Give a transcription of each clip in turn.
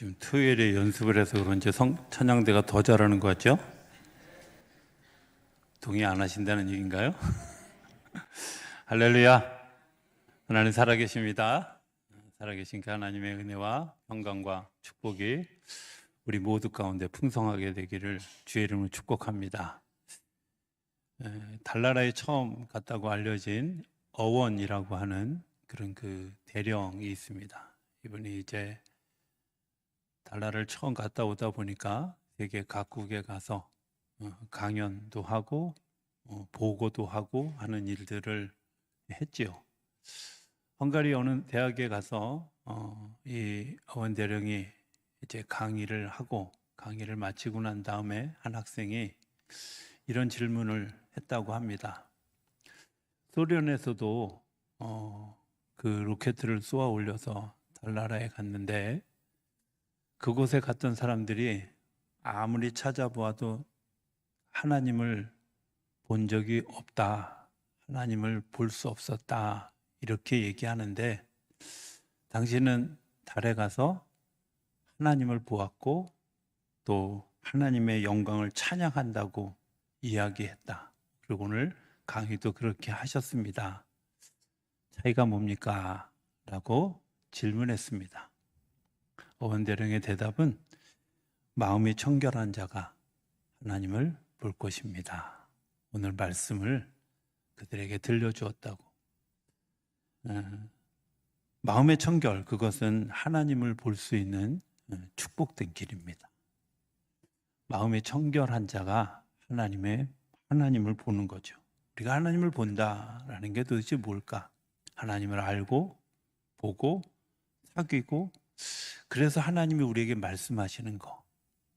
요즘 토요일에 연습을 해서 그런지 찬양대가 더 잘하는 것 같죠? 동의 안 하신다는 얘기인가요? 할렐루야! 하나님 살아계십니다. 살아계신 그 하나님의 은혜와 평강과 축복이 우리 모두 가운데 풍성하게 되기를 주의 이름으로 축복합니다. 달나라에 처음 갔다고 알려진 어원이라고 하는 그런 그 대령이 있습니다. 이분이 이제 달나라를 처음 갔다 오다 보니까 세계 각국에 가서 강연도 하고 보고도 하고 하는 일들을 했지요. 헝가리 어느 대학에 가서 이 어원 대령이 이제 강의를 마치고 난 다음에 한 학생이 이런 질문을 했다고 합니다. 소련에서도 그 로켓을 쏘아 올려서 달나라에 갔는데 그곳에 갔던 사람들이 아무리 찾아보아도 하나님을 본 적이 없다. 하나님을 볼 수 없었다. 이렇게 얘기하는데 당신은 달에 가서 하나님을 보았고 또 하나님의 영광을 찬양한다고 이야기했다. 그리고 오늘 강의도 그렇게 하셨습니다. 차이가 뭡니까? 라고 질문했습니다. 어원대령의 대답은 마음이 청결한 자가 하나님을 볼 것입니다. 오늘 말씀을 그들에게 들려주었다고. 마음의 청결, 그것은 하나님을 볼 수 있는 축복된 길입니다. 마음이 청결한 자가 하나님을 보는 거죠. 우리가 하나님을 본다라는 게 도대체 뭘까? 하나님을 알고 보고 사귀고 그래서 하나님이 우리에게 말씀하시는 거,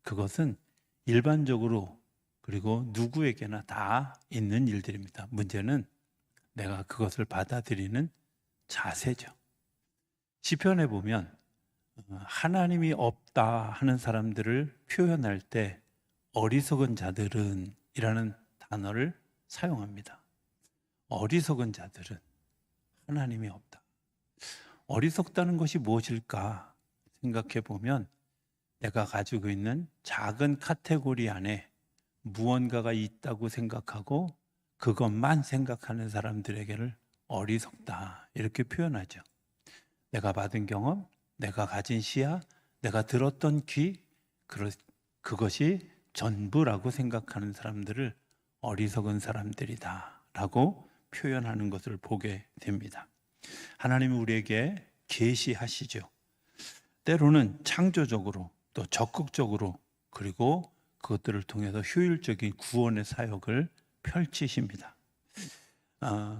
그것은 일반적으로 그리고 누구에게나 다 있는 일들입니다. 문제는 내가 그것을 받아들이는 자세죠. 시편에 보면 하나님이 없다 하는 사람들을 표현할 때 어리석은 자들은 이라는 단어를 사용합니다. 어리석은 자들은 하나님이 없다. 어리석다는 것이 무엇일까 생각해 보면 내가 가지고 있는 작은 카테고리 안에 무언가가 있다고 생각하고 그것만 생각하는 사람들에게를 어리석다 이렇게 표현하죠. 내가 받은 경험, 내가 가진 시야, 내가 들었던 귀, 그것이 전부라고 생각하는 사람들을 어리석은 사람들이다 라고 표현하는 것을 보게 됩니다. 하나님은 우리에게 계시하시죠. 때로는 창조적으로 또 적극적으로 그리고 그것들을 통해서 효율적인 구원의 사역을 펼치십니다.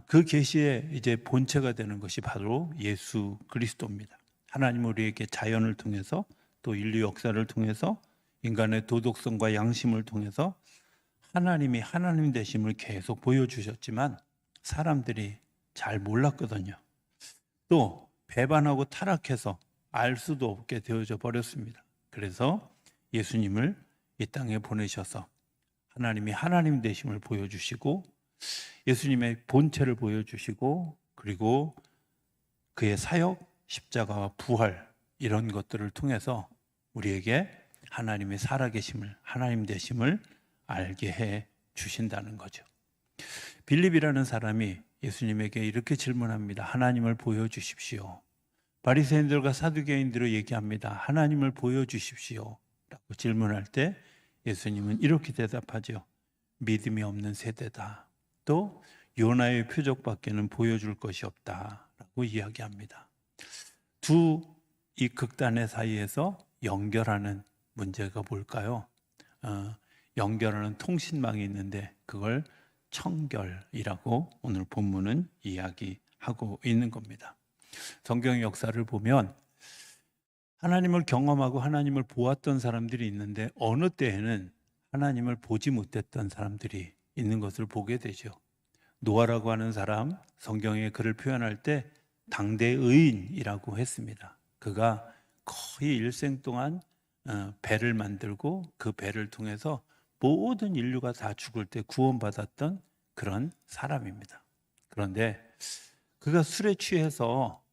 그 계시의 이제 본체가 되는 것이 바로 예수 그리스도입니다. 하나님은 우리에게 자연을 통해서 또 인류 역사를 통해서 인간의 도덕성과 양심을 통해서 하나님이 하나님 되심을 계속 보여주셨지만 사람들이 잘 몰랐거든요. 또 배반하고 타락해서 알 수도 없게 되어져 버렸습니다. 그래서 예수님을 이 땅에 보내셔서 하나님이 하나님 되심을 보여주시고 예수님의 본체를 보여주시고 그리고 그의 사역, 십자가와 부활 이런 것들을 통해서 우리에게 하나님의 살아계심을 하나님 되심을 알게 해 주신다는 거죠. 빌립이라는 사람이 예수님에게 이렇게 질문합니다. 하나님을 보여주십시오. 바리새인들과 사두개인들을 얘기합니다. 하나님을 보여주십시오 라고 질문할 때 예수님은 이렇게 대답하죠. 믿음이 없는 세대다. 또 요나의 표적밖에는 보여줄 것이 없다라고 이야기합니다. 이 극단의 사이에서 연결하는 문제가 뭘까요? 연결하는 통신망이 있는데 그걸 청결이라고 오늘 본문은 이야기하고 있는 겁니다. 성경의 역사를 보면 하나님을 경험하고 하나님을 보았던 사람들이 있는데 어느 때에는 하나님을 보지 못했던 사람들이 있는 것을 보게 되죠. 노아라고 하는 사람, 성경에 그를 표현할 때 당대 의인이라고 했습니다. 그가 거의 일생 동안 배를 만들고 그 배를 통해서 모든 인류가 다 죽을 때 구원받았던 그런 사람입니다. 그런데 그가 술에 취해서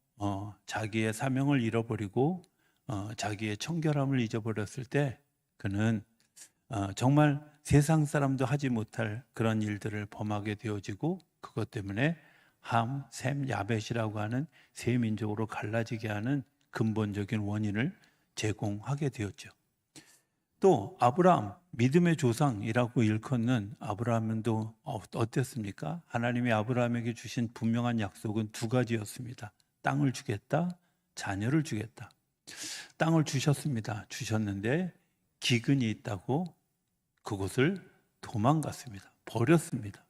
자기의 사명을 잃어버리고 자기의 청결함을 잊어버렸을 때 그는 정말 세상 사람도 하지 못할 그런 일들을 범하게 되어지고 그것 때문에 함, 셈, 야벳이라고 하는 세 민족으로 갈라지게 하는 근본적인 원인을 제공하게 되었죠. 또 아브라함, 믿음의 조상이라고 일컫는 아브라함도 어땠습니까? 하나님이 아브라함에게 주신 분명한 약속은 두 가지였습니다. 땅을 주겠다, 자녀를 주겠다. 땅을 주셨습니다. 주셨는데 기근이 있다고 그곳을 도망갔습니다. 버렸습니다.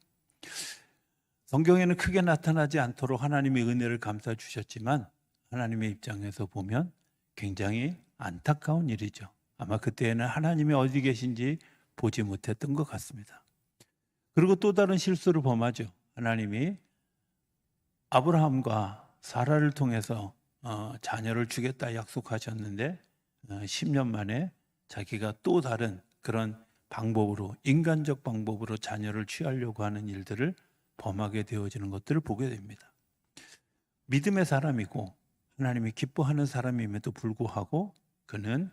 성경에는 크게 나타나지 않도록 하나님의 은혜를 감싸 주셨지만 하나님의 입장에서 보면 굉장히 안타까운 일이죠. 아마 그때에는 하나님이 어디 계신지 보지 못했던 것 같습니다. 그리고 또 다른 실수를 범하죠. 하나님이 아브라함과 사라를 통해서 자녀를 주겠다 약속하셨는데 10년 만에 자기가 또 다른 그런 방법으로, 인간적 방법으로 자녀를 취하려고 하는 일들을 범하게 되어지는 것들을 보게 됩니다. 믿음의 사람이고 하나님이 기뻐하는 사람임에도 불구하고 그는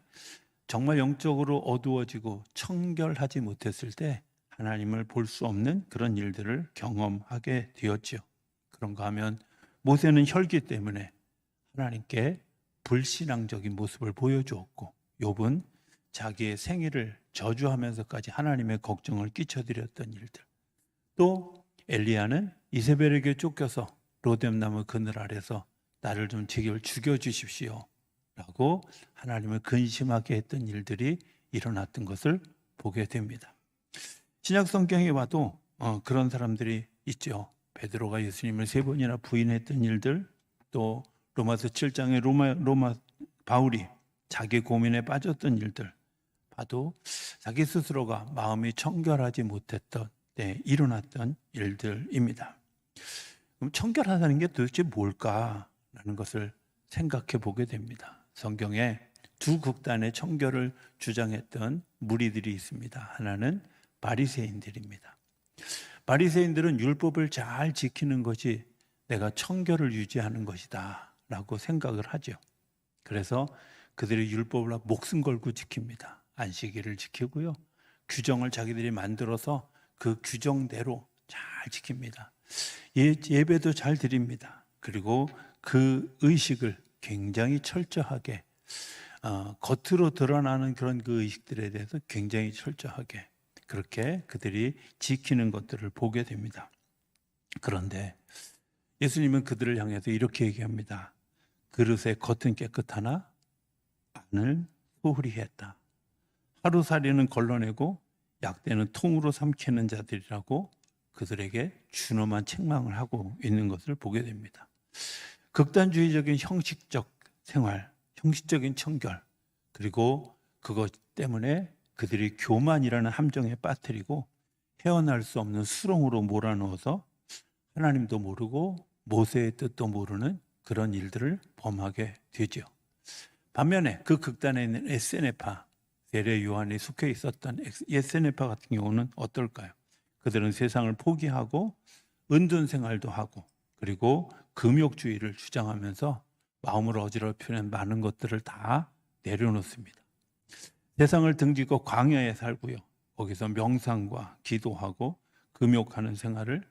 정말 영적으로 어두워지고 청결하지 못했을 때 하나님을 볼 수 없는 그런 일들을 경험하게 되었죠. 그런가 하면 모세는 혈기 때문에 하나님께 불신앙적인 모습을 보여주었고 욥은 자기의 생일을 저주하면서까지 하나님의 걱정을 끼쳐드렸던 일들, 또 엘리야는 이세벨에게 쫓겨서 로뎀나무 그늘 아래서 나를 좀 제길 죽여주십시오 라고 하나님을 근심하게 했던 일들이 일어났던 것을 보게 됩니다. 신약 성경에 와도 그런 사람들이 있죠. 베드로가 예수님을 3번이나 부인했던 일들, 또 로마서 7장에 로마 바울이 자기 고민에 빠졌던 일들 봐도 자기 스스로가 마음이 청결하지 못했던 때 일어났던 일들입니다. 그럼 청결하다는 게 도대체 뭘까라는 것을 생각해 보게 됩니다. 성경에 두 극단의 청결을 주장했던 무리들이 있습니다. 하나는 바리새인들입니다. 바리새인들은 율법을 잘 지키는 것이 내가 청결을 유지하는 것이다 라고 생각을 하죠. 그래서 그들이 율법을 목숨 걸고 지킵니다. 안식일을 지키고요, 규정을 자기들이 만들어서 그 규정대로 잘 지킵니다. 예배도 잘 드립니다. 그리고 그 의식을 굉장히 철저하게 겉으로 드러나는 그런 그 의식들에 대해서 굉장히 철저하게 그렇게 그들이 지키는 것들을 보게 됩니다. 그런데 예수님은 그들을 향해서 이렇게 얘기합니다. 그릇의 겉은 깨끗하나 안을 소홀히 했다. 하루살이는 걸러내고 약대는 통으로 삼키는 자들이라고 그들에게 준엄한 책망을 하고 있는 것을 보게 됩니다. 극단주의적인 형식적 생활, 형식적인 청결, 그리고 그것 때문에 그들이 교만이라는 함정에 빠뜨리고 헤어날 수 없는 수렁으로 몰아넣어서 하나님도 모르고 모세의 뜻도 모르는 그런 일들을 범하게 되죠. 반면에 그 극단에 있는 에세네파, 세례 요한이 속해 있었던 에세네파 같은 경우는 어떨까요? 그들은 세상을 포기하고 은둔 생활도 하고 그리고 금욕주의를 주장하면서 마음을 어지럽히는 많은 것들을 다 내려놓습니다. 세상을 등지고 광야에 살고요, 거기서 명상과 기도하고 금욕하는 생활을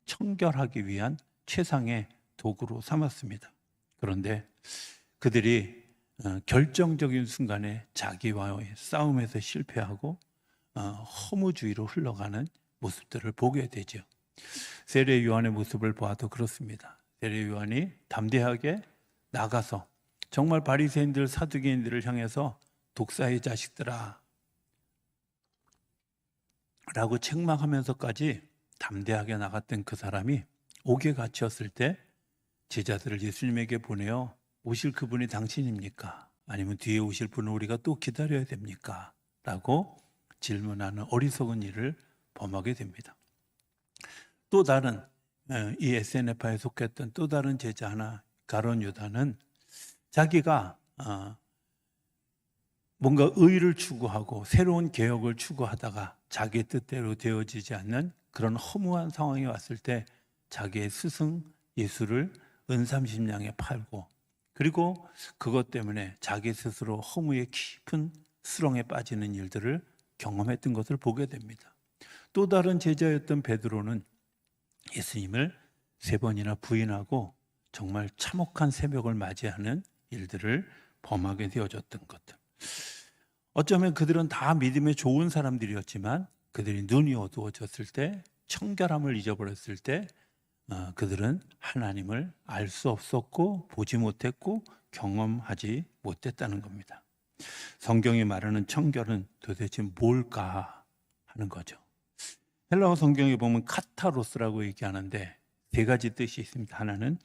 청결하기 위한 최상의 도구로 삼았습니다. 그런데 그들이 결정적인 순간에 자기와의 싸움에서 실패하고 허무주의로 흘러가는 모습들을 보게 되죠. 세례 요한의 모습을 보아도 그렇습니다. 세례 요한이 담대하게 나가서 정말 바리새인들, 사두개인들을 향해서 독사의 자식들아 라고 책망하면서까지 담대하게 나갔던 그 사람이 옥에 갇혔을 때 제자들을 예수님에게 보내어 오실 그분이 당신입니까? 아니면 뒤에 오실 분을 우리가 또 기다려야 됩니까? 라고 질문하는 어리석은 일을 범하게 됩니다. 또 다른 이 에세네파에 속했던 또 다른 제자 하나, 가룟 유다는 자기가 뭔가 의를 추구하고 새로운 개혁을 추구하다가 자기 뜻대로 되어지지 않는 그런 허무한 상황이 왔을 때 자기의 스승 예수를 은삼십냥에 팔고 그리고 그것 때문에 자기 스스로 허무의 깊은 수렁에 빠지는 일들을 경험했던 것을 보게 됩니다. 또 다른 제자였던 베드로는 예수님을 3번이나 부인하고 정말 참혹한 새벽을 맞이하는 일들을 범하게 되어졌던 것들. 어쩌면 그들은 다 믿음에 좋은 사람들이었지만 그들이 눈이 어두워졌을 때, 청결함을 잊어버렸을 때 그들은 하나님을 알 수 없었고 보지 못했고 경험하지 못했다는 겁니다. 성경이 말하는 청결은 도대체 뭘까 하는 거죠. 헬라어 성경에 보면 카타로스라고 얘기하는데 3가지 뜻이 있습니다. 하나는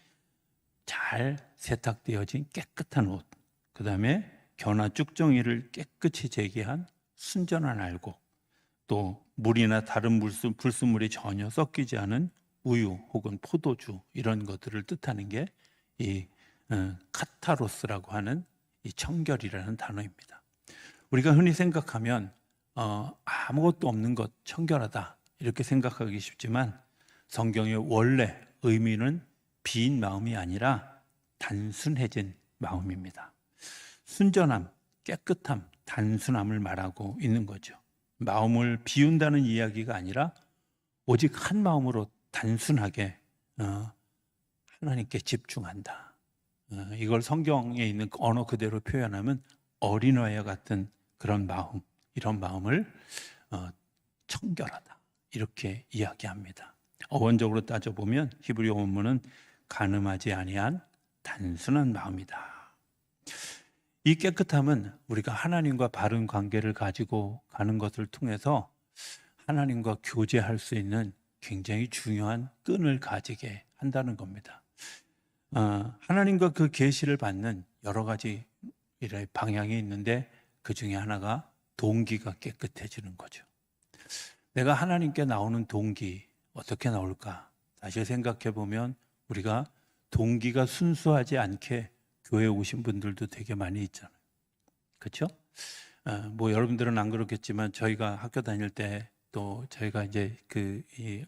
잘 세탁되어진 깨끗한 옷, 그 다음에 겨나 쭉정이를 깨끗이 제기한 순전한 알곡, 또 물이나 다른 불순물이 전혀 섞이지 않은 우유 혹은 포도주, 이런 것들을 뜻하는 게 이 카타로스라고 하는 이 청결이라는 단어입니다. 우리가 흔히 생각하면 아무것도 없는 것, 청결하다 이렇게 생각하기 쉽지만 성경의 원래 의미는 빈 마음이 아니라 단순해진 마음입니다. 순전함, 깨끗함, 단순함을 말하고 있는 거죠. 마음을 비운다는 이야기가 아니라 오직 한 마음으로 단순하게 하나님께 집중한다. 이걸 성경에 있는 언어 그대로 표현하면 어린아이와 같은 그런 마음, 이런 마음을 청결하다 이렇게 이야기합니다. 어원적으로 따져보면 히브리 원문은 간음하지 아니한 단순한 마음이다. 이 깨끗함은 우리가 하나님과 바른 관계를 가지고 가는 것을 통해서 하나님과 교제할 수 있는 굉장히 중요한 끈을 가지게 한다는 겁니다. 하나님과 그 계시를 받는 여러 가지 방향이 있는데 그 중에 하나가 동기가 깨끗해지는 거죠. 내가 하나님께 나오는 동기 어떻게 나올까? 사실 생각해 보면 우리가 동기가 순수하지 않게 교회에 오신 분들도 되게 많이 있잖아요. 그렇죠? 뭐 여러분들은 안 그렇겠지만 저희가 학교 다닐 때 또 저희가 이제 이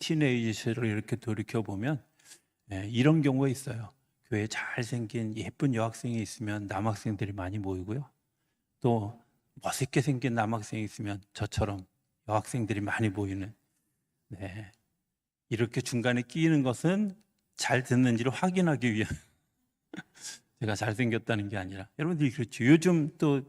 티네이지 시절을 이렇게 돌이켜 보면 이런 경우가 있어요. 교회에 잘생긴 예쁜 여학생이 있으면 남학생들이 많이 모이고요. 또 멋있게 생긴 남학생이 있으면 저처럼 여학생들이 많이 모이는. 이렇게 중간에 끼이는 것은 잘 듣는지를 확인하기 위한 제가 잘생겼다는 게 아니라 여러분들이 그렇죠. 요즘 또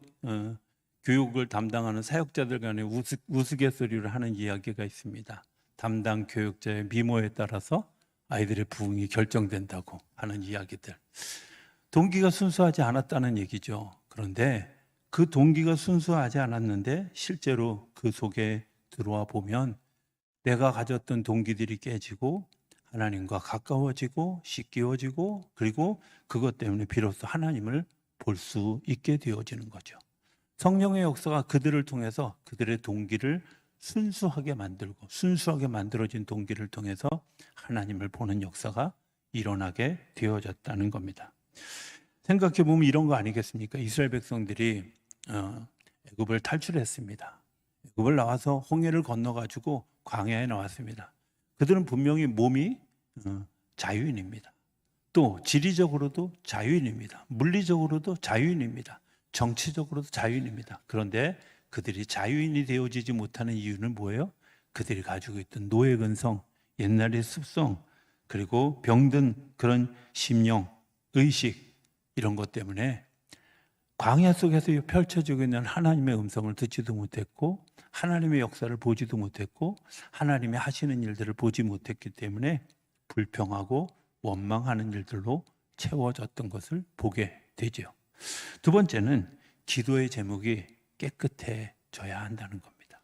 교육을 담당하는 사역자들 간에 우스갯소리를 하는 이야기가 있습니다. 담당 교육자의 미모에 따라서 아이들의 부흥이 결정된다고 하는 이야기들. 동기가 순수하지 않았다는 얘기죠. 그런데 그 동기가 순수하지 않았는데 실제로 그 속에 들어와 보면 내가 가졌던 동기들이 깨지고 하나님과 가까워지고 씻기워지고 그리고 그것 때문에 비로소 하나님을 볼 수 있게 되어지는 거죠. 성령의 역사가 그들을 통해서 그들의 동기를 순수하게 만들고 순수하게 만들어진 동기를 통해서 하나님을 보는 역사가 일어나게 되어졌다는 겁니다. 생각해 보면 이런 거 아니겠습니까? 이스라엘 백성들이 애굽을 탈출했습니다. 애굽을 나와서 홍해를 건너가지고 광야에 나왔습니다. 그들은 분명히 몸이 자유인입니다. 또 지리적으로도 자유인입니다. 물리적으로도 자유인입니다. 정치적으로도 자유인입니다. 그런데 그들이 자유인이 되어지지 못하는 이유는 뭐예요? 그들이 가지고 있던 노예 근성, 옛날의 습성, 그리고 병든 그런 심령, 의식 이런 것 때문에 광야 속에서 펼쳐지고 있는 하나님의 음성을 듣지도 못했고 하나님의 역사를 보지도 못했고 하나님이 하시는 일들을 보지 못했기 때문에 불평하고 원망하는 일들로 채워졌던 것을 보게 되죠. 두 번째는 기도의 제목이 깨끗해져야 한다는 겁니다.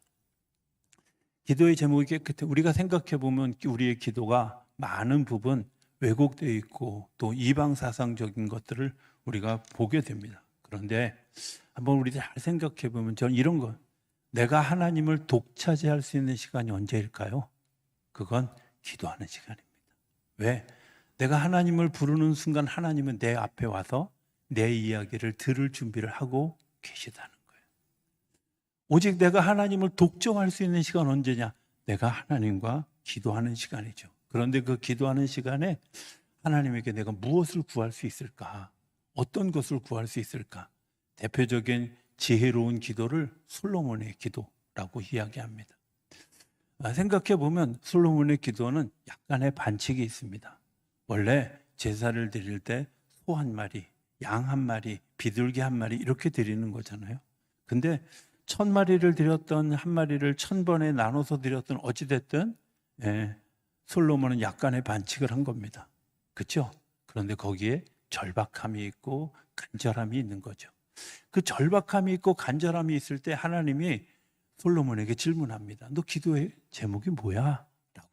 기도의 제목이 깨끗해. 우리가 생각해 보면 우리의 기도가 많은 부분 왜곡되어 있고 또 이방 사상적인 것들을 우리가 보게 됩니다. 그런데 한번 우리 잘 생각해 보면 저는 이런 거, 내가 하나님을 독차지할 수 있는 시간이 언제일까요? 그건 기도하는 시간입니다. 왜? 내가 하나님을 부르는 순간 하나님은 내 앞에 와서 내 이야기를 들을 준비를 하고 계시다는 거예요. 오직 내가 하나님을 독점할 수 있는 시간 언제냐? 내가 하나님과 기도하는 시간이죠. 그런데 그 기도하는 시간에 하나님에게 내가 무엇을 구할 수 있을까? 어떤 것을 구할 수 있을까? 대표적인 지혜로운 기도를 솔로몬의 기도라고 이야기합니다. 생각해 보면 솔로몬의 기도는 약간의 반칙이 있습니다. 원래 제사를 드릴 때 소 한 마리, 양 한 마리, 비둘기 한 마리 이렇게 드리는 거잖아요. 근데 1000마리를 드렸던 한 마리를 1000번에 나눠서 드렸던 어찌됐든 솔로몬은 약간의 반칙을 한 겁니다. 그렇죠? 그런데 거기에 절박함이 있고 간절함이 있는 거죠. 그 절박함이 있고 간절함이 있을 때 하나님이 솔로몬에게 질문합니다. 너 기도의 제목이 뭐야? 라고.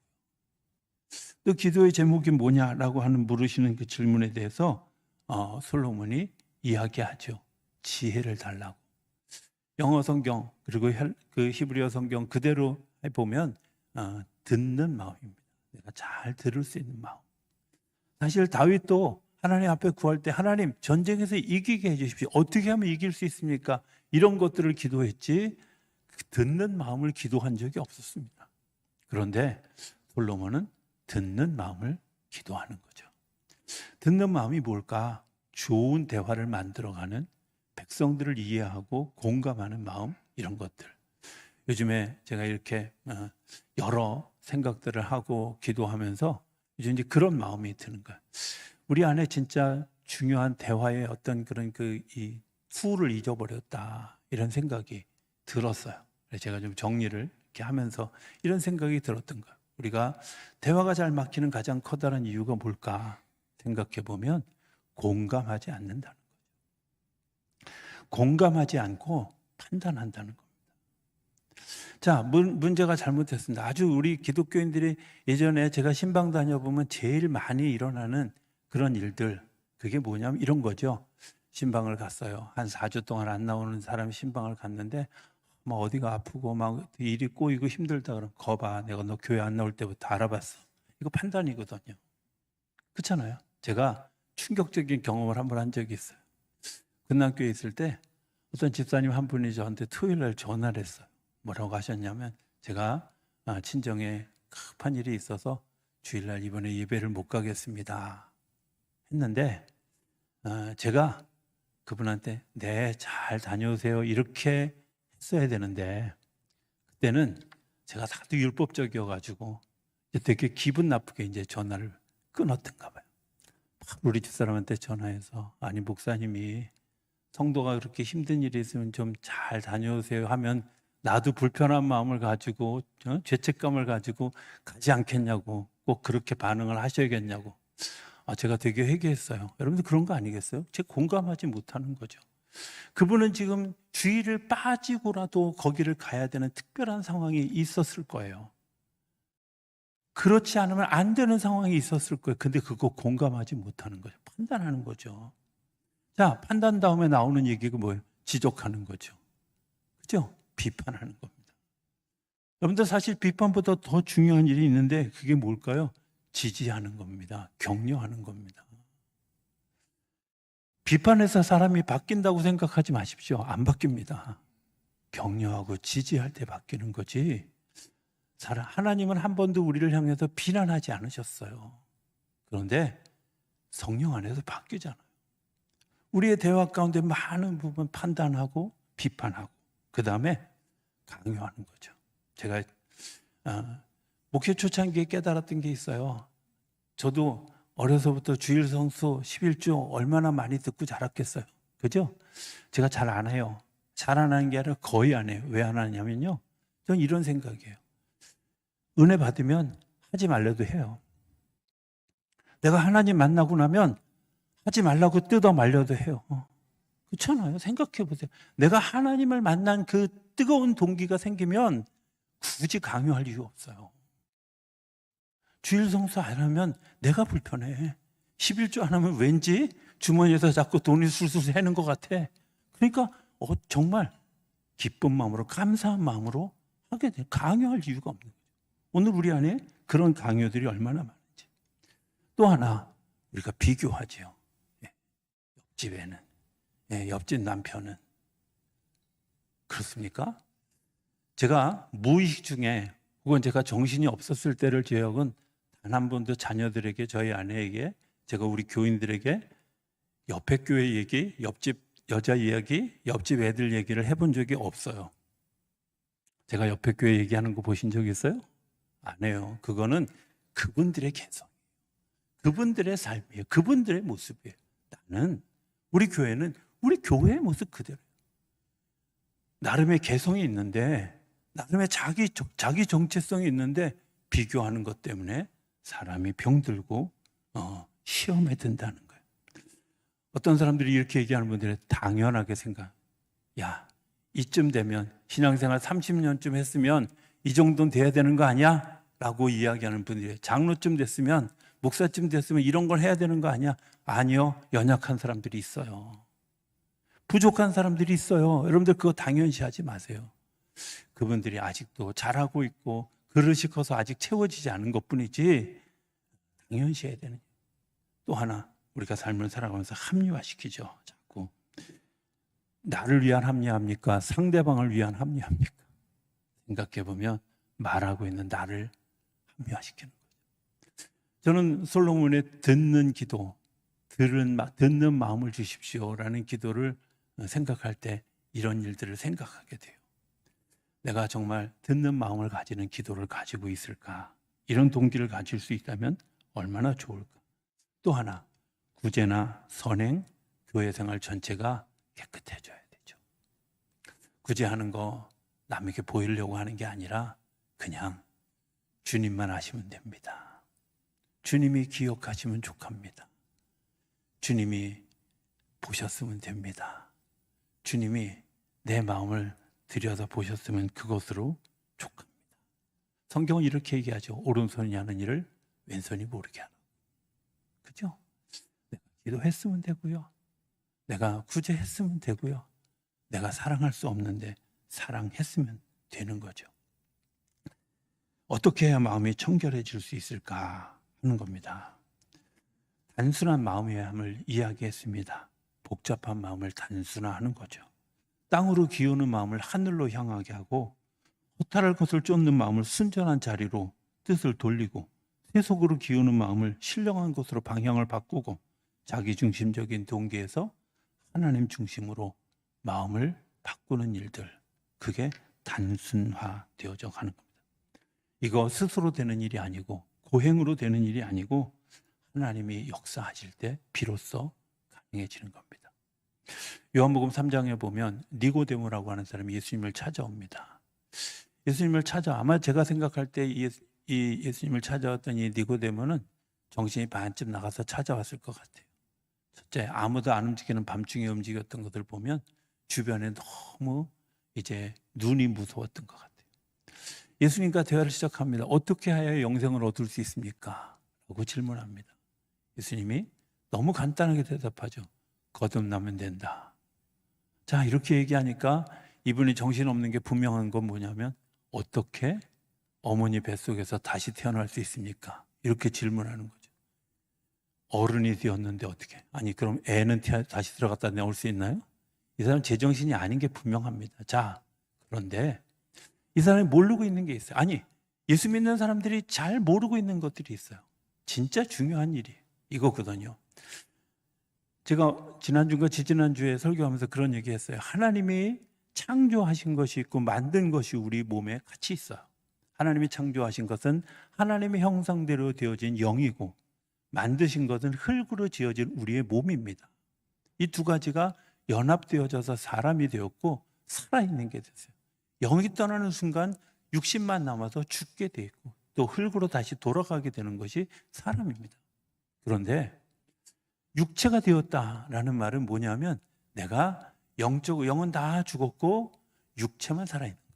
너 기도의 제목이 뭐냐라고 하는 물으시는 그 질문에 대해서 솔로몬이 이야기하죠. 지혜를 달라고. 영어 성경 그리고 그 히브리어 성경 그대로 해보면 듣는 마음입니다. 내가 잘 들을 수 있는 마음. 사실 다윗도 하나님 앞에 구할 때 하나님 전쟁에서 이기게 해주십시오. 어떻게 하면 이길 수 있습니까? 이런 것들을 기도했지 듣는 마음을 기도한 적이 없었습니다. 그런데 솔로몬은 듣는 마음을 기도하는 거죠. 듣는 마음이 뭘까? 좋은 대화를 만들어가는, 백성들을 이해하고 공감하는 마음, 이런 것들. 요즘에 제가 이렇게 여러 생각들을 하고 기도하면서 요즘 이제 그런 마음이 드는 거예요. 우리 안에 진짜 중요한 대화의 어떤 그런 이 수를 잊어버렸다, 이런 생각이 들었어요. 그래서 제가 좀 정리를 이렇게 하면서 이런 생각이 들었던 거예요. 우리가 대화가 잘 막히는 가장 커다란 이유가 뭘까 생각해 보면 공감하지 않는다는 거죠. 공감하지 않고 판단한다는 겁니다. 자, 문제가 잘못됐습니다. 아주 우리 기독교인들이 예전에 제가 신방 다녀보면 제일 많이 일어나는 그런 일들, 그게 뭐냐면 이런 거죠. 신방을 갔어요. 한 4주 동안 안 나오는 사람이 신방을 갔는데 막 어디가 아프고 막 일이 꼬이고 힘들다 그러면 거봐, 내가 너 교회 안 나올 때부터 알아봤어. 이거 판단이거든요. 그렇잖아요. 제가 충격적인 경험을 한번 한 적이 있어요. 금남교에 있을 때 어떤 집사님 한 분이 저한테 토요일 날 전화를 했어요. 뭐라고 하셨냐면 제가 친정에 급한 일이 있어서 주일날 이번에 예배를 못 가겠습니다 했는데 제가 그분한테 네, 잘 다녀오세요 이렇게 했어야 되는데 그때는 제가 다들 율법적이어가지고 되게 기분 나쁘게 이제 전화를 끊었던가 봐요. 우리 집사람한테 전화해서 아니 목사님이 성도가 그렇게 힘든 일이 있으면 좀 잘 다녀오세요 하면 나도 불편한 마음을 가지고 죄책감을 가지고 가지 않겠냐고, 꼭 그렇게 반응을 하셔야겠냐고. 제가 되게 회개했어요. 여러분들 그런 거 아니겠어요? 제가 공감하지 못하는 거죠. 그분은 지금 주일을 빠지고라도 거기를 가야 되는 특별한 상황이 있었을 거예요. 그렇지 않으면 안 되는 상황이 있었을 거예요. 근데 그거 공감하지 못하는 거죠. 판단하는 거죠. 자, 판단 다음에 나오는 얘기가 뭐예요? 지적하는 거죠. 그죠? 비판하는 겁니다. 여러분들 사실 비판보다 더 중요한 일이 있는데 그게 뭘까요? 지지하는 겁니다. 격려하는 겁니다. 비판해서 사람이 바뀐다고 생각하지 마십시오. 안 바뀝니다. 격려하고 지지할 때 바뀌는 거지. 하나님은 한 번도 우리를 향해서 비난하지 않으셨어요. 그런데 성령 안에서 바뀌잖아요. 우리의 대화 가운데 많은 부분 판단하고 비판하고 그 다음에 강요하는 거죠. 제가 목회 초창기에 깨달았던 게 있어요. 저도 어려서부터 주일 성수 11조 얼마나 많이 듣고 자랐겠어요. 그죠? 제가 잘 안 해요. 잘 안 하는 게 아니라 거의 안 해요. 왜 안 하냐면요. 저는 이런 생각이에요. 은혜 받으면 하지 말래도 해요. 내가 하나님 만나고 나면 하지 말라고 뜯어 말려도 해요. 그렇잖아요. 생각해 보세요. 내가 하나님을 만난 그 뜨거운 동기가 생기면 굳이 강요할 이유 없어요. 주일 성수 안 하면 내가 불편해. 11조 안 하면 왠지 주머니에서 자꾸 돈이 술술 새는 것 같아. 그러니까 정말 기쁜 마음으로 감사한 마음으로 하게 돼. 강요할 이유가 없는 거죠. 오늘 우리 안에 그런 강요들이 얼마나 많은지. 또 하나 우리가 비교하죠. 옆집에는, 옆집 남편은. 그렇습니까? 제가 무의식 중에 혹은 제가 정신이 없었을 때를 제외하고는 단 한 번도 자녀들에게, 저희 아내에게, 제가 우리 교인들에게 옆에 교회 얘기, 옆집 여자 이야기, 옆집 애들 얘기를 해본 적이 없어요. 제가 옆에 교회 얘기하는 거 보신 적 있어요? 안 해요. 그거는 그분들의 개성, 그분들의 삶이에요. 그분들의 모습이에요. 나는, 우리 교회는 우리 교회의 모습 그대로. 나름의 개성이 있는데, 나름의 자기 정체성이 있는데, 비교하는 것 때문에 사람이 병들고 시험에 든다는 거예요. 어떤 사람들이 이렇게 얘기하는 분들은 당연하게 생각, 야, 이쯤 되면 신앙생활 30년쯤 했으면 이 정도는 돼야 되는 거 아니야? 라고 이야기하는 분들이, 장로쯤 됐으면, 목사쯤 됐으면 이런 걸 해야 되는 거 아니야? 아니요, 연약한 사람들이 있어요. 부족한 사람들이 있어요. 여러분들 그거 당연시하지 마세요. 그분들이 아직도 잘하고 있고 그릇이 커서 아직 채워지지 않은 것뿐이지 당연시해야 되는. 또 하나, 우리가 삶을 살아가면서 합리화시키죠. 자꾸 나를 위한 합리화합니까? 상대방을 위한 합리화합니까? 생각해보면 말하고 있는 나를 합리화시키는 거죠. 저는 솔로몬의 듣는 기도, 듣는 마음을 주십시오라는 기도를 생각할 때 이런 일들을 생각하게 돼요. 내가 정말 듣는 마음을 가지는 기도를 가지고 있을까? 이런 동기를 가질 수 있다면 얼마나 좋을까? 또 하나, 구제나 선행, 교회 생활 전체가 깨끗해져야 되죠. 구제하는 거 남에게 보이려고 하는 게 아니라 그냥 주님만 아시면 됩니다. 주님이 기억하시면 족합니다. 주님이 보셨으면 됩니다. 주님이 내 마음을 들여다 보셨으면 그것으로 족합니다. 성경은 이렇게 얘기하죠. 오른손이 하는 일을 왼손이 모르게 하라. 그죠? 내가 기도했으면 되고요. 내가 구제했으면 되고요. 내가 사랑할 수 없는데 사랑했으면 되는 거죠. 어떻게 해야 마음이 청결해질 수 있을까 하는 겁니다. 단순한 마음의 함을 이야기했습니다. 복잡한 마음을 단순화하는 거죠. 땅으로 기우는 마음을 하늘로 향하게 하고, 허탈할 것을 쫓는 마음을 순전한 자리로 뜻을 돌리고, 세속으로 기우는 마음을 신령한 것으로 방향을 바꾸고, 자기중심적인 동기에서 하나님 중심으로 마음을 바꾸는 일들, 그게 단순화되어져 가는 겁니다. 이거 스스로 되는 일이 아니고 고행으로 되는 일이 아니고 하나님이 역사하실 때 비로소 가능해지는 겁니다. 요한복음 3장에 보면 니고데모라고 하는 사람이 예수님을 찾아옵니다. 예수님을 아마 제가 생각할 때 예수님을 찾아왔던 이 니고데모는 정신이 반쯤 나가서 찾아왔을 것 같아요. 첫째, 아무도 안 움직이는 밤중에 움직였던 것을 보면 주변에 너무 이제 눈이 무서웠던 것 같아요. 예수님과 대화를 시작합니다. 어떻게 하여야 영생을 얻을 수 있습니까? 라고 질문합니다. 예수님이 너무 간단하게 대답하죠. 거듭나면 된다. 자, 이렇게 얘기하니까 이분이 정신없는 게 분명한 건 뭐냐면, 어떻게 어머니 뱃속에서 다시 태어날 수 있습니까? 이렇게 질문하는 거죠. 어른이 되었는데 어떻게? 아니, 그럼 애는 다시 들어갔다 나올 수 있나요? 이 사람 제정신이 아닌 게 분명합니다. 자, 그런데 이 사람이 모르고 있는 게 있어요. 아니, 예수 믿는 사람들이 잘 모르고 있는 것들이 있어요. 진짜 중요한 일이 이거거든요. 제가 지난주인가 지지난주에 설교하면서 그런 얘기 했어요. 하나님이 창조하신 것이 있고 만든 것이 우리 몸에 같이 있어요. 하나님이 창조하신 것은 하나님의 형상대로 되어진 영이고, 만드신 것은 흙으로 지어진 우리의 몸입니다. 이 두 가지가 연합되어져서 사람이 되었고 살아있는 게 됐어요. 영이 떠나는 순간 육신만 남아서 죽게 돼 있고 또 흙으로 다시 돌아가게 되는 것이 사람입니다. 그런데 육체가 되었다라는 말은 뭐냐면, 내가 영은 다 죽었고 육체만 살아있는 거예요.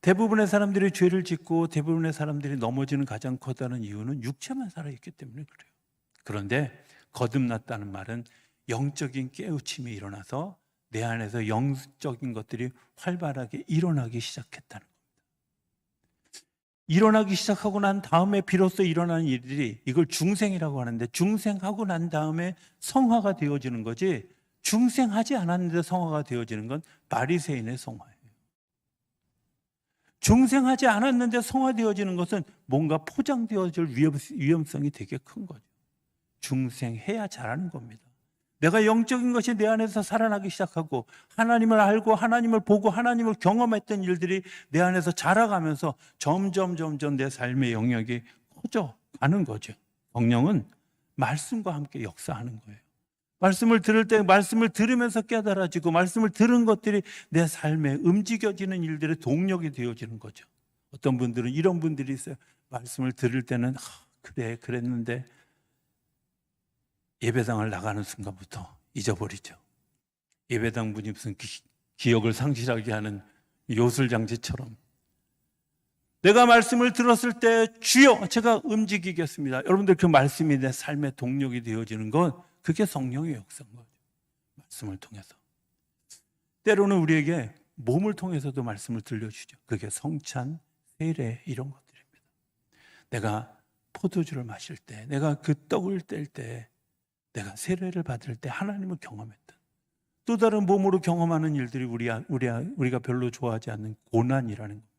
대부분의 사람들이 죄를 짓고 대부분의 사람들이 넘어지는 가장 커다란 이유는 육체만 살아있기 때문에 그래요. 그런데 거듭났다는 말은 영적인 깨우침이 일어나서 내 안에서 영적인 것들이 활발하게 일어나기 시작했다는 겁니다. 일어나기 시작하고 난 다음에 비로소 일어나는 일들이, 이걸 중생이라고 하는데, 중생하고 난 다음에 성화가 되어지는 거지, 중생하지 않았는데 성화가 되어지는 건 바리새인의 성화예요. 중생하지 않았는데 성화되어지는 것은 뭔가 포장되어질 위험성이 되게 큰 거죠. 중생해야 잘하는 겁니다. 내가 영적인 것이 내 안에서 살아나기 시작하고 하나님을 알고 하나님을 보고 하나님을 경험했던 일들이 내 안에서 자라가면서 점점 내 삶의 영역이 커져가는 거죠. 성령은 말씀과 함께 역사하는 거예요. 말씀을 들을 때 말씀을 들으면서 깨달아지고 말씀을 들은 것들이 내 삶에 움직여지는 일들의 동력이 되어지는 거죠. 어떤 분들은 이런 분들이 있어요. 말씀을 들을 때는 그래 그랬는데 예배당을 나가는 순간부터 잊어버리죠. 예배당 분이 무슨 기억을 상실하게 하는 요술장치처럼 내가 말씀을 들었을 때 주여 제가 움직이겠습니다. 여러분들 그 말씀이 내 삶의 동력이 되어지는 건 그게 성령의 역사인 거죠. 말씀을 통해서. 때로는 우리에게 몸을 통해서도 말씀을 들려주죠. 그게 성찬, 세례 이런 것들입니다. 내가 포도주를 마실 때, 내가 그 떡을 뗄 때, 내가 세례를 받을 때 하나님을 경험했던 또 다른 몸으로 경험하는 일들이 우리가 별로 좋아하지 않는 고난이라는 겁니다.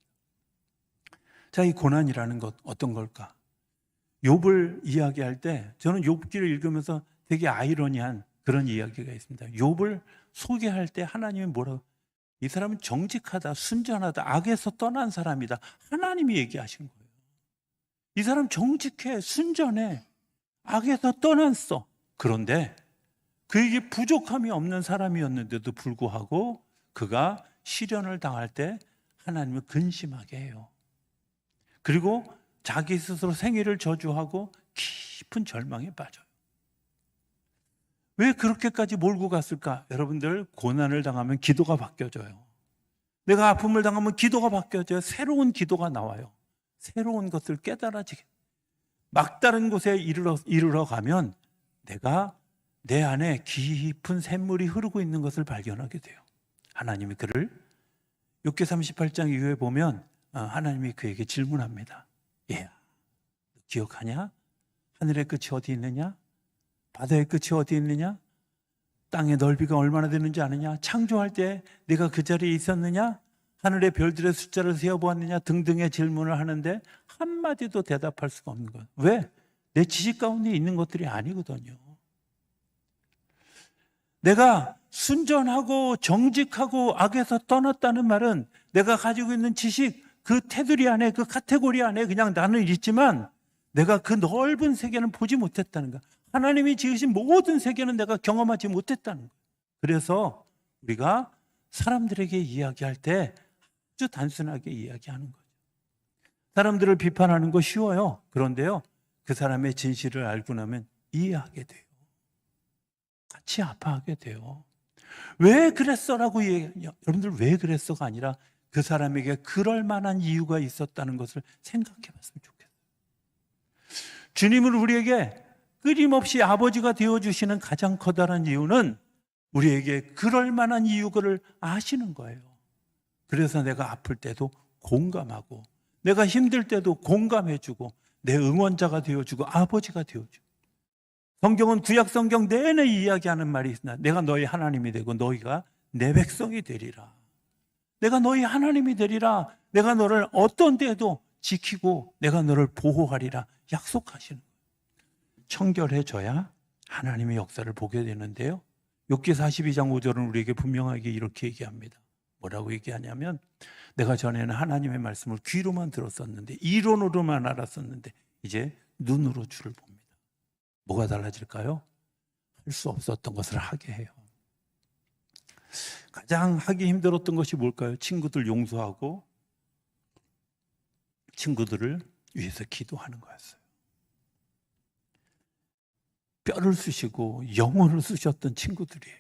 자, 이 고난이라는 것 어떤 걸까? 욥을 이야기할 때 저는 욥기를 읽으면서 되게 아이러니한 그런 이야기가 있습니다. 욥을 소개할 때 하나님이 뭐라고? 이 사람은 정직하다, 순전하다, 악에서 떠난 사람이다. 하나님이 얘기하신 거예요. 이 사람 정직해, 순전해, 악에서 떠났어. 그런데 그에게 부족함이 없는 사람이었는데도 불구하고 그가 시련을 당할 때 하나님을 근심하게 해요. 그리고 자기 스스로 생애를 저주하고 깊은 절망에 빠져요. 왜 그렇게까지 몰고 갔을까? 여러분들, 고난을 당하면 기도가 바뀌어져요. 내가 아픔을 당하면 기도가 바뀌어져요. 새로운 기도가 나와요. 새로운 것을 깨달아지게. 막다른 곳에 이르러 가면 내가 내 안에 깊은 샘물이 흐르고 있는 것을 발견하게 돼요. 하나님이 그를 욥기 38장 이후에 보면 하나님이 그에게 질문합니다. 얘야, 기억하냐? 하늘의 끝이 어디 있느냐? 바다의 끝이 어디 있느냐? 땅의 넓이가 얼마나 되는지 아느냐? 창조할 때 네가 그 자리에 있었느냐? 하늘의 별들의 숫자를 세어보았느냐? 등등의 질문을 하는데 한마디도 대답할 수가 없는 거예요. 왜? 내 지식 가운데 있는 것들이 아니거든요. 내가 순전하고 정직하고 악에서 떠났다는 말은 내가 가지고 있는 지식, 그 테두리 안에, 그 카테고리 안에 그냥 나는 있지만 내가 그 넓은 세계는 보지 못했다는 거야. 하나님이 지으신 모든 세계는 내가 경험하지 못했다는 거야. 그래서 우리가 사람들에게 이야기할 때 아주 단순하게 이야기하는 거죠. 사람들을 비판하는 거 쉬워요. 그런데요, 그 사람의 진실을 알고 나면 이해하게 돼요. 같이 아파하게 돼요. 왜 그랬어라고 여러분들 왜 그랬어가 아니라 그 사람에게 그럴 만한 이유가 있었다는 것을 생각해 봤으면 좋겠어요. 주님은 우리에게 끊임없이 아버지가 되어주시는 가장 커다란 이유는 우리에게 그럴 만한 이유를 아시는 거예요. 그래서 내가 아플 때도 공감하고 내가 힘들 때도 공감해주고 내 응원자가 되어주고 아버지가 되어주고, 성경은 구약 성경 내내 이야기하는 말이 있으나 내가 너희 하나님이 되고 너희가 내 백성이 되리라. 내가 너희 하나님이 되리라. 내가 너를 어떤 때에도 지키고 내가 너를 보호하리라 약속하시는 거예요. 청결해져야 하나님의 역사를 보게 되는데요, 욥기 42장 5절은 우리에게 분명하게 이렇게 얘기합니다. 뭐라고 얘기하냐면, 내가 전에는 하나님의 말씀을 귀로만 들었었는데, 이론으로만 알았었는데 이제 눈으로 주를 봅니다. 뭐가 달라질까요? 할 수 없었던 것을 하게 해요. 가장 하기 힘들었던 것이 뭘까요? 친구들 용서하고 친구들을 위해서 기도하는 거였어요. 뼈를 쑤시고 영혼을 쑤셨던 친구들이에요.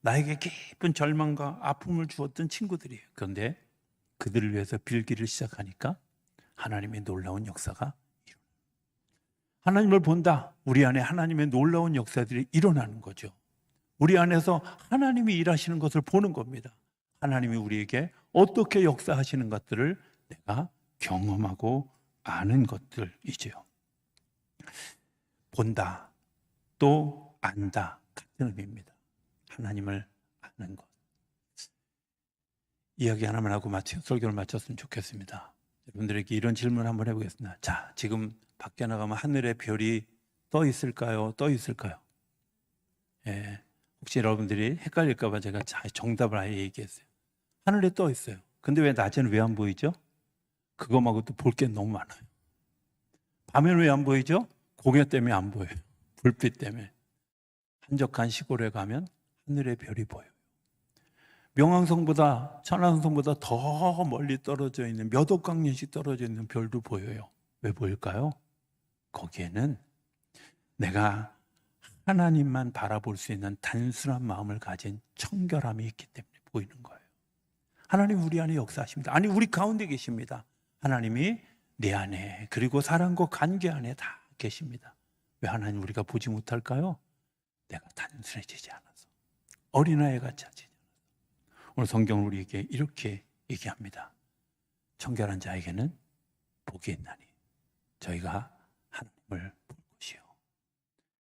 나에게 깊은 절망과 아픔을 주었던 친구들이에요. 그런데 그들을 위해서 빌기를 시작하니까 하나님의 놀라운 역사가 일어나요. 하나님을 본다. 우리 안에 하나님의 놀라운 역사들이 일어나는 거죠. 우리 안에서 하나님이 일하시는 것을 보는 겁니다. 하나님이 우리에게 어떻게 역사하시는 것들을 내가 경험하고 아는 것들이지요. 본다, 또 안다 같은 의미입니다. 하나님을 아는 것. 이야기 하나만 하고 설교를 마쳤으면 좋겠습니다. 여러분들에게 이런 질문 한번 해보겠습니다. 자, 지금 밖에 나가면 하늘에 별이 떠 있을까요? 떠 있을까요? 예, 혹시 여러분들이 헷갈릴까 봐 제가 정답을 아예 얘기했어요. 하늘에 떠 있어요. 근데 왜 낮에는 왜 안 보이죠? 그거 말고 또 볼 게 너무 많아요. 밤에는 왜 안 보이죠? 공해 때문에 안 보여요. 불빛 때문에. 한적한 시골에 가면 하늘의 별이 보여요. 명왕성보다 천왕성보다 더 멀리 떨어져 있는 몇 억 광년씩 떨어져 있는 별도 보여요. 왜 보일까요? 거기에는 내가 하나님만 바라볼 수 있는 단순한 마음을 가진 청결함이 있기 때문에 보이는 거예요. 하나님 우리 안에 역사하십니다. 아니 우리 가운데 계십니다. 하나님이 내 안에 그리고 사랑과 관계 안에 다 계십니다. 왜 하나님 우리가 보지 못할까요? 내가 단순해지지 않아서, 어린아이 같이 하지 않아서. 오늘 성경은 우리에게 이렇게 얘기합니다. 청결한 자에게는 복이 있나니 저희가 하나님을